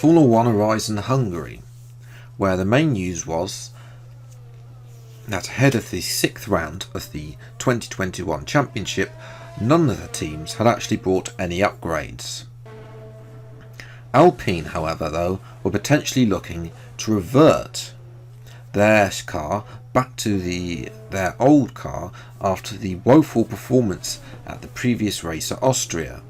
Formula 1 arrives in Hungary, where the main news was that ahead of the sixth round of the 2021 championship, none of the teams had actually brought any upgrades. Alpine, however, though, were potentially looking to revert their car back to their old car after the woeful performance at the previous race at Austria.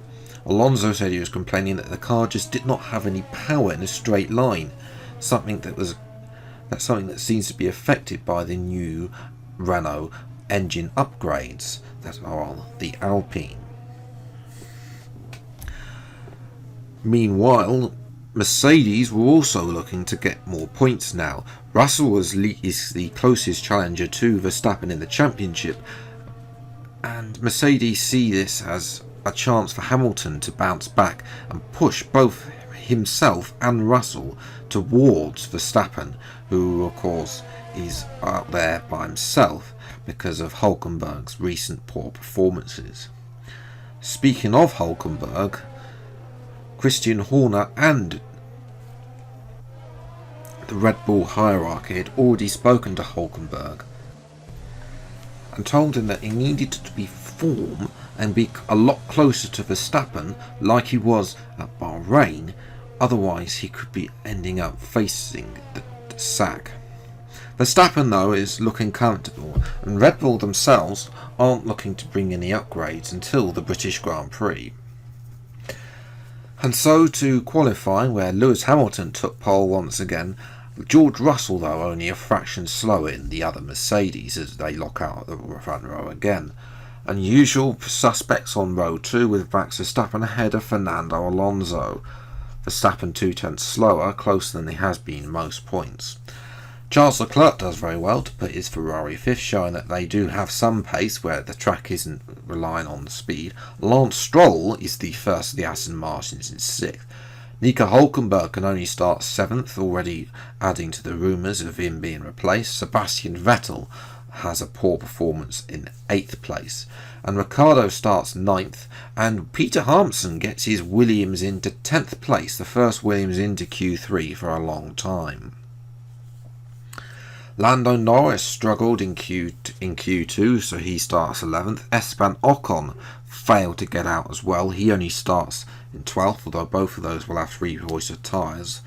Alonso said he was complaining that the car just did not have any power in a straight line, something that seems to be affected by the new Renault engine upgrades that are on the Alpine. Meanwhile, Mercedes were also looking to get more points now. Russell is the closest challenger to Verstappen in the championship, and Mercedes see this as a chance for Hamilton to bounce back and push both himself and Russell towards Verstappen, who of course is out there by himself because of Hülkenberg's recent poor performances. Speaking of Hülkenberg, Christian Horner and the Red Bull hierarchy had already spoken to Hülkenberg and told him that he needed to be form and be a lot closer to Verstappen like he was at Bahrain, otherwise he could be ending up facing the sack. Verstappen though is looking comfortable, and Red Bull themselves aren't looking to bring any upgrades until the British Grand Prix. And so to qualifying, where Lewis Hamilton took pole once again, George Russell though only a fraction slower in the other Mercedes as they lock out the front row again. Unusual suspects on row 2 with Max Verstappen ahead of Fernando Alonso. Verstappen 2/10 slower, closer than he has been most points. Charles Leclerc does very well to put his Ferrari 5th, showing that they do have some pace where the track isn't relying on the speed. Lance Stroll is the first of the Aston Martins in 6th. Nico Hülkenberg can only start 7th, already adding to the rumours of him being replaced. Sebastian Vettel has a poor performance in 8th place. And Ricciardo starts 9th, and Peter Harmson gets his Williams into 10th place, the first Williams into Q3 for a long time. Lando Norris struggled in Q2, so he starts 11th. Esteban Ocon failed to get out as well. He only starts in 12th, although both of those will have 3-voice tyres.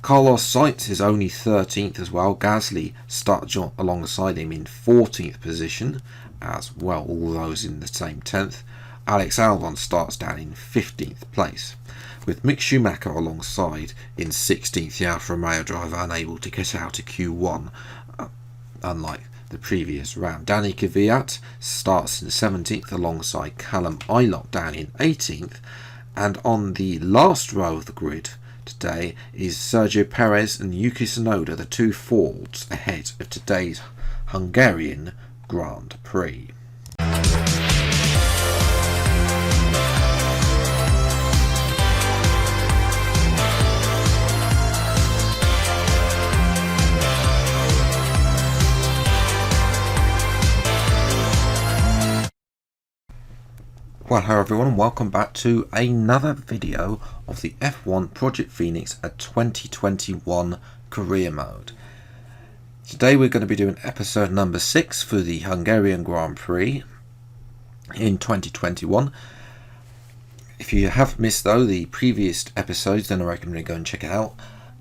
Carlos Sainz is only 13th as well. Gasly starts alongside him in 14th position as well, all those in the same 10th. Alex Albon starts down in 15th place, with Mick Schumacher alongside in 16th, the Alfa Romeo driver unable to get out of Q1, unlike the previous round. Danny Kvyat starts in 17th alongside Callum Ilott down in 18th, and on the last row of the grid today is Sergio Perez and Yuki Tsunoda, the two Fords ahead of today's Hungarian Grand Prix. Well, hello everyone, and welcome back to another video of the F1 Project Phoenix at 2021 career mode. Today we're going to be doing episode number 6 for the Hungarian Grand Prix in 2021. If you have missed though the previous episodes, then I recommend you go and check it out.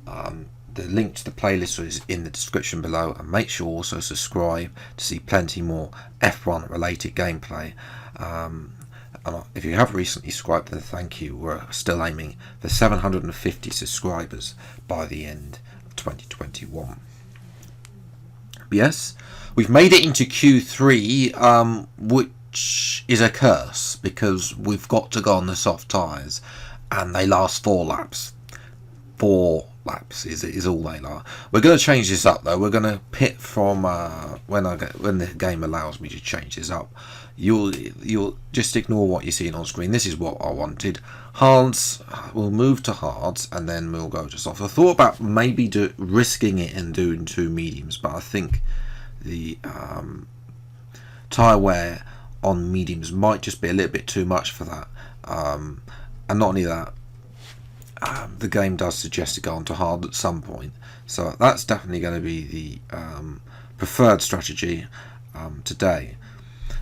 The link to the playlist is in the description below, and make sure also subscribe to see plenty more F1 related gameplay. And if you have recently subscribed, then thank you. We're still aiming for 750 subscribers by the end of 2021. But yes, we've made it into Q3, which is a curse because we've got to go on the soft tyres, and they last 4 laps. 4 laps is all they last. We're going to change this up though. We're going to pit from when the game allows me to change this up. You'll just ignore what you're seeing on screen. This is what I wanted. Hards, we'll move to hards and then we'll go to soft. I thought about maybe risking it and doing 2 mediums, but I think the tyre wear on mediums might just be a little bit too much for that. And not only that, the game does suggest to go on to hard at some point. So that's definitely going to be the preferred strategy today.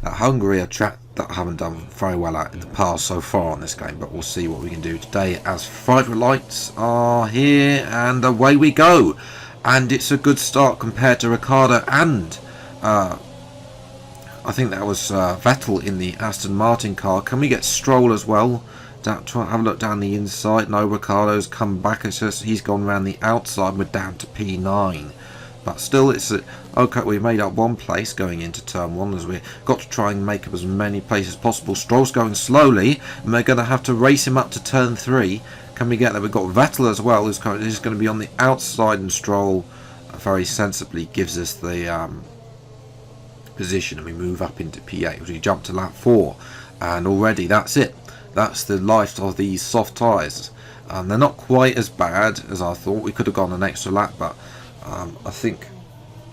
Hungary are track that I haven't done very well at in the past so far on this game, but we'll see what we can do today as Friday lights are here and away we go. And it's a good start compared to Ricciardo and I think that was Vettel in the Aston Martin car. Can we get Stroll as well? Try have a look down the inside. No, Ricciardo's come back at us. He's gone around the outside. We're down to P9. But still, it's okay. We've made up one place going into turn one, as we've got to try and make up as many places as possible. Stroll's going slowly, and we're going to have to race him up to turn 3. Can we get there? We've got Vettel as well, who's going to be on the outside, and Stroll very sensibly gives us the position, and we move up into P8. We jump to lap 4, and already that's it. That's the life of these soft tyres. They're not quite as bad as I thought. We could have gone an extra lap, but I think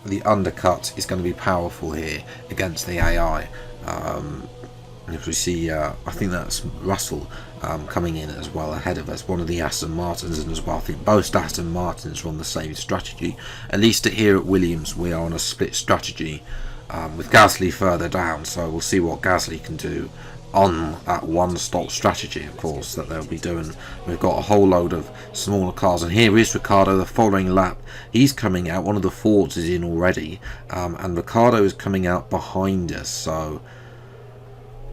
the undercut is going to be powerful here against the AI. If we see, I think that's Russell coming in as well ahead of us, one of the Aston Martins, and as well I think both Aston Martins are on the same strategy. At least here at Williams we are on a split strategy with Gasly further down, so we'll see what Gasly can do on that one-stop strategy, of course, that they'll be doing. We've got a whole load of smaller cars, and here is Ricciardo the following lap. He's coming out, one of the Fords is in already, and Ricciardo is coming out behind us, so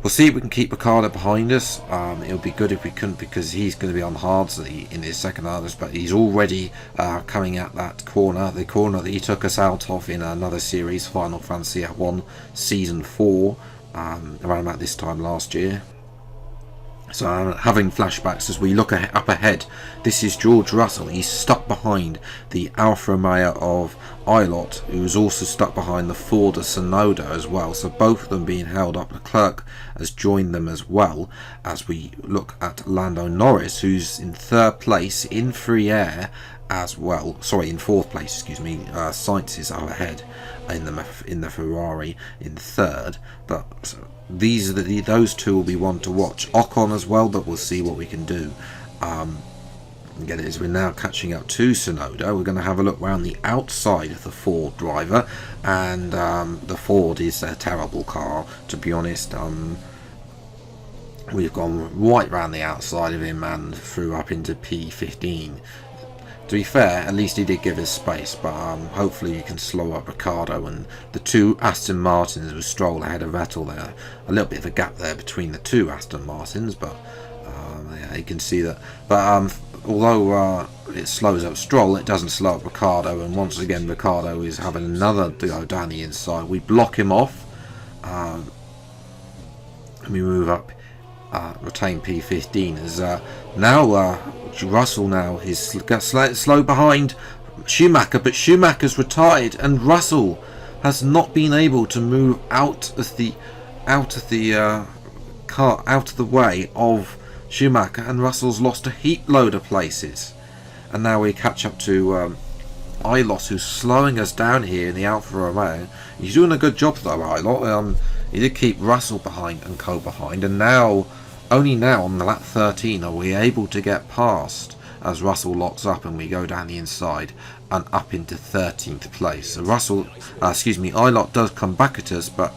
we'll see if we can keep Ricciardo behind us. It would be good if we couldn't, because he's going to be on hards in his second hardest, but he's already coming at that corner, the corner that he took us out of in another series, Final Fantasy F1 Season 4, around about this time last year. So I'm having flashbacks as we look up ahead. This is George Russell. He's stuck behind the Alfa Romeo of Ilott, who's also stuck behind the Ford of Sonoda as well. So both of them being held up. Leclerc has joined them as well, as we look at Lando Norris, who's in 3rd place in free air as well. Sorry, in 4th place, excuse me. Sainz is up ahead in the Ferrari in 3rd, but these are those two will be one to watch. Ocon as well, but we'll see what we can do. Again, as we're now catching up to Sonoda, we're going to have a look around the outside of the Ford driver, and the Ford is a terrible car, to be honest. We've gone right round the outside of him and through up into P15. To be fair, at least he did give us space, but hopefully you can slow up Ricciardo and the two Aston Martins with Stroll ahead of Vettel there. A little bit of a gap there between the two Aston Martins, but yeah, you can see that. But although it slows up Stroll, it doesn't slow up Ricciardo, and once again Ricciardo is having another go down the inside. We block him off, and we move up, retain P15 as now Russell now is slow behind Schumacher, but Schumacher's retired, and Russell has not been able to move out of the car, out of the way of Schumacher, and Russell's lost a heap load of places. And now we catch up to Ilott, who's slowing us down here in the Alfa Romeo. He's doing a good job though, Ilott. He did keep Russell behind and Co behind, and now only now on the lap 13 are we able to get past as Russell locks up, and we go down the inside and up into 13th place. So Ilott does come back at us, but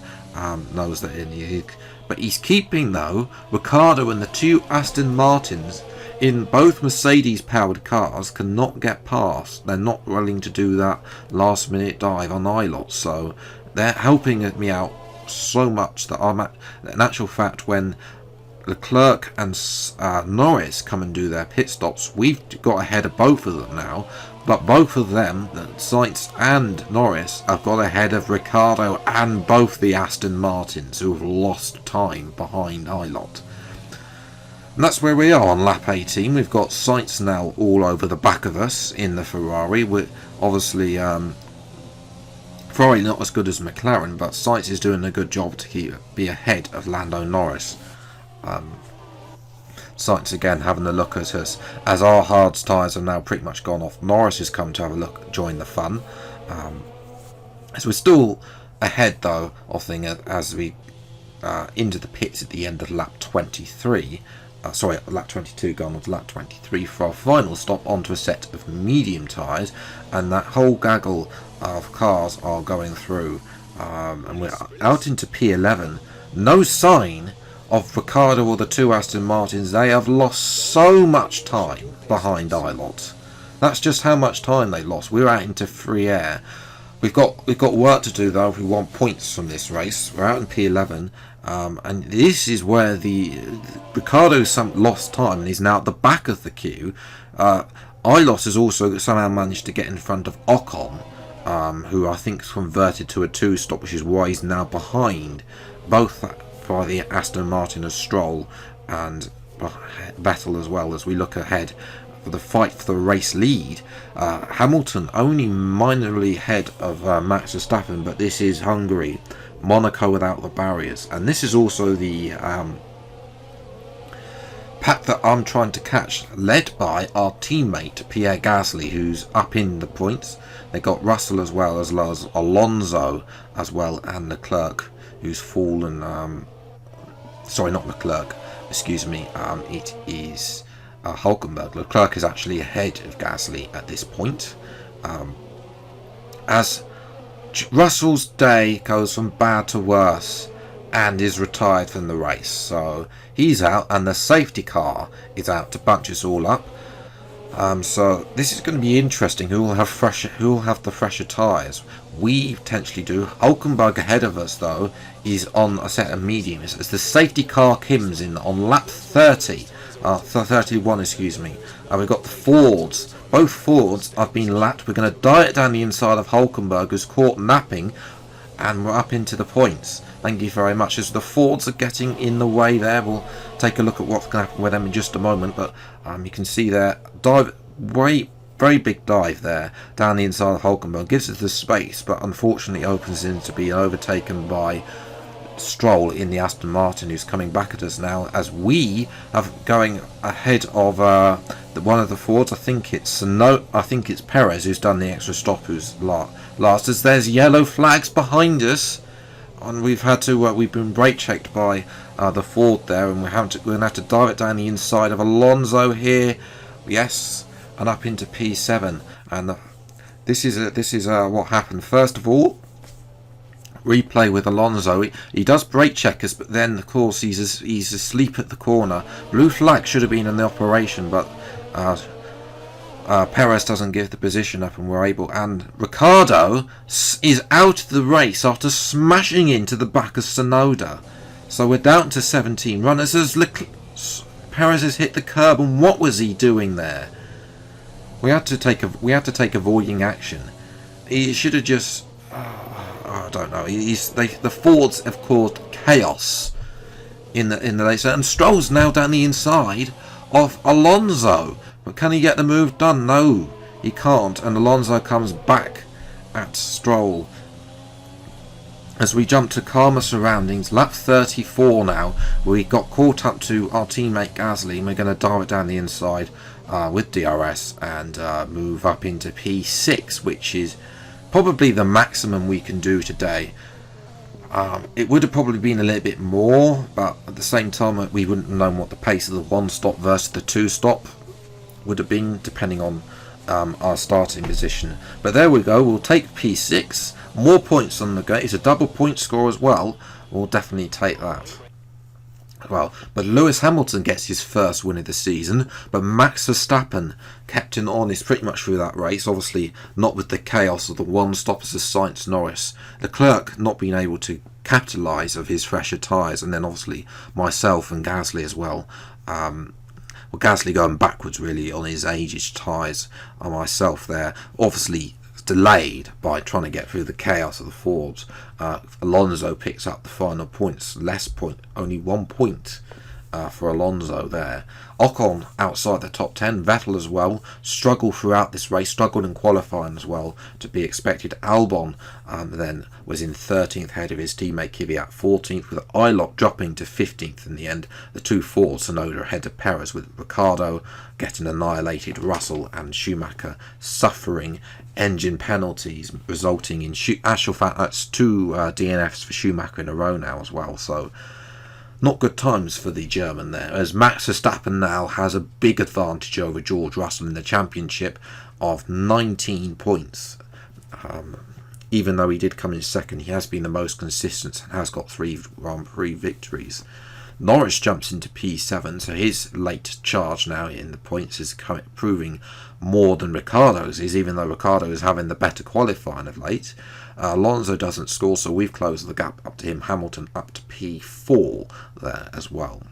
knows that but he's keeping though Ricciardo, and the two Aston Martins in both Mercedes powered cars cannot get past. They're not willing to do that last minute dive on Ilott, so they're helping me out so much that I'm in actual fact, when Leclerc and Norris come and do their pit stops, we've got ahead of both of them now, but both of them, Sainz and Norris, have got ahead of Ricciardo and both the Aston Martins, who have lost time behind Ilott. And that's where we are on lap 18. We've got Sainz now all over the back of us in the Ferrari. We're obviously Ferrari not as good as McLaren, but Sainz is doing a good job to be ahead of Lando Norris. Sainz again having a look at us as our hard tyres have now pretty much gone off. Norris has come to have a look, join the fun. So we're still ahead though of thing as we into the pits at the end of lap 23. lap 22 going on to lap 23 for our final stop onto a set of medium tyres, and that whole gaggle of cars are going through, and we're out into P11. No sign of Ricardo or the two Aston Martins. They have lost so much time behind Ilott. That's just how much time they lost. We're out into free air. We've got work to do though if we want points from this race. We're out in P11, and this is where the Ricardo's lost time and he's now at the back of the queue. Ilott has also somehow managed to get in front of Ocon, who I think converted to a 2-stop, which is why he's now behind both by the Aston Martin of Stroll and Vettel as well. As we look ahead for the fight for the race lead, Hamilton only minorly ahead of Max Verstappen, but this is Hungary, Monaco without the barriers, and this is also the pack that I'm trying to catch, led by our teammate Pierre Gasly, who's up in the points. They got Russell as well as Alonso as well, and Leclerc, who's fallen. Sorry, not Leclerc. Excuse me. It is Hulkenberg. Leclerc is actually ahead of Gasly at this point, as Russell's day goes from bad to worse and is retired from the race. So he's out, and the safety car is out to bunch us all up. So this is going to be interesting. Who will have the fresher tyres? We potentially do. Hulkenberg ahead of us though is on a set of mediums as the safety car comes in on lap 31. Excuse me. We've got the Fords. Both Fords have been lapped. We're going to dive down the inside of Hulkenberg, who's caught napping, and we're up into the points. Thank you very much. As the Fords are getting in the way there, we'll take a look at what's going to happen with them in just a moment. But you can see there, very big dive there down the inside of Hulkenberg. Gives us the space, but unfortunately opens into being overtaken by Stroll in the Aston Martin, who's coming back at us now, as we have going ahead of one of the Fords. I think it's Perez who's done the extra stop, who's last. As there's yellow flags behind us, and we've been brake checked by the Ford there, and we're going to have to dive it down the inside of Alonso here. Yes, and up into P7, and this is what happened. First of all, replay with Alonso. He does brake check us, but then of course he's asleep at the corner. Blue flag should have been in the operation, but Perez doesn't give the position up, and we're able. And Ricciardo is out of the race after smashing into the back of Tsunoda. So we're down to 17 runners as Perez has hit the curb, and what was he doing there? We had to take avoiding action. He should have just. I don't know. The Fords have caused chaos in the race, and Stroll's now down the inside of Alonso. But can he get the move done? No, he can't. And Alonso comes back at Stroll. As we jump to calmer surroundings, lap 34 now, we got caught up to our teammate Gasly, and we're going to dive it down the inside with DRS and move up into P6, which is probably the maximum we can do today. It would have probably been a little bit more, but at the same time we wouldn't have known what the pace of the 1-stop versus the 2-stop would have been, depending on our starting position. But there we go. We'll take P6. More points on the go. It's a double point score as well. We'll definitely take that. Well, but Lewis Hamilton gets his first win of the season, but Max Verstappen kept him honest pretty much through that race, obviously not with the chaos of the one-stoppers of Sainz Norris. Leclerc not being able to capitalise of his fresher tyres, and then obviously myself and Gasly as well. Gasly going backwards really on his aged tyres, and myself there obviously delayed by trying to get through the chaos of the Fords. Alonso picks up the final points, only 1 point for Alonso there. Ocon outside the top 10, Vettel as well, struggled throughout this race, struggled in qualifying as well, to be expected. Albon then was in 13th ahead of his teammate Kvyat 14th, with Ilott dropping to 15th in the end. The two Fords, Tsunoda ahead of Perez, with Ricciardo getting annihilated, Russell and Schumacher suffering engine penalties, resulting in actual fact that's two DNFs for Schumacher in a row now as well. So Not good times for the German there, as Max Verstappen now has a big advantage over George Russell in the championship of 19 points. Even though he did come in second, he has been the most consistent and has got 3 Grand Prix victories. Norris jumps into P7, so his late charge now in the points is proving more than Ricciardo's is, even though Ricciardo is having the better qualifying of late. Alonso doesn't score, so we've closed the gap up to him. Hamilton up to P4 there as well.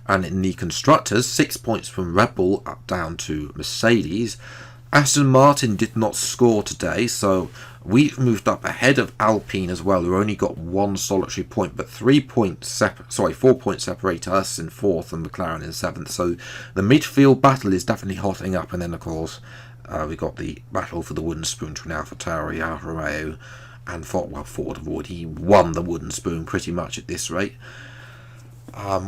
And in the constructors, 6 points from Red Bull up down to Mercedes. Aston Martin did not score today, so we've moved up ahead of Alpine as well, who only got 1 solitary point, but 4 points separate us in 4th and McLaren in 7th. So the midfield battle is definitely hotting up, and then of course we got the battle for the wooden spoon between AlphaTauri, Alfa Romeo, and Ford have already won the wooden spoon pretty much at this rate,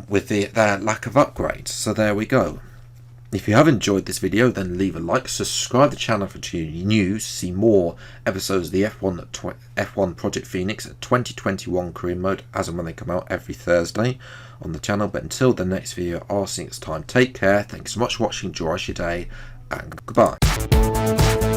with their lack of upgrades. So there we go. If you have enjoyed this video, then leave a like, subscribe to the channel for news, to see more episodes of the F1 Project Phoenix 2021 career mode as and when they come out every Thursday on the channel. But until the next video, I'll see you next time. Take care, thanks so much for watching, enjoy your day, and goodbye.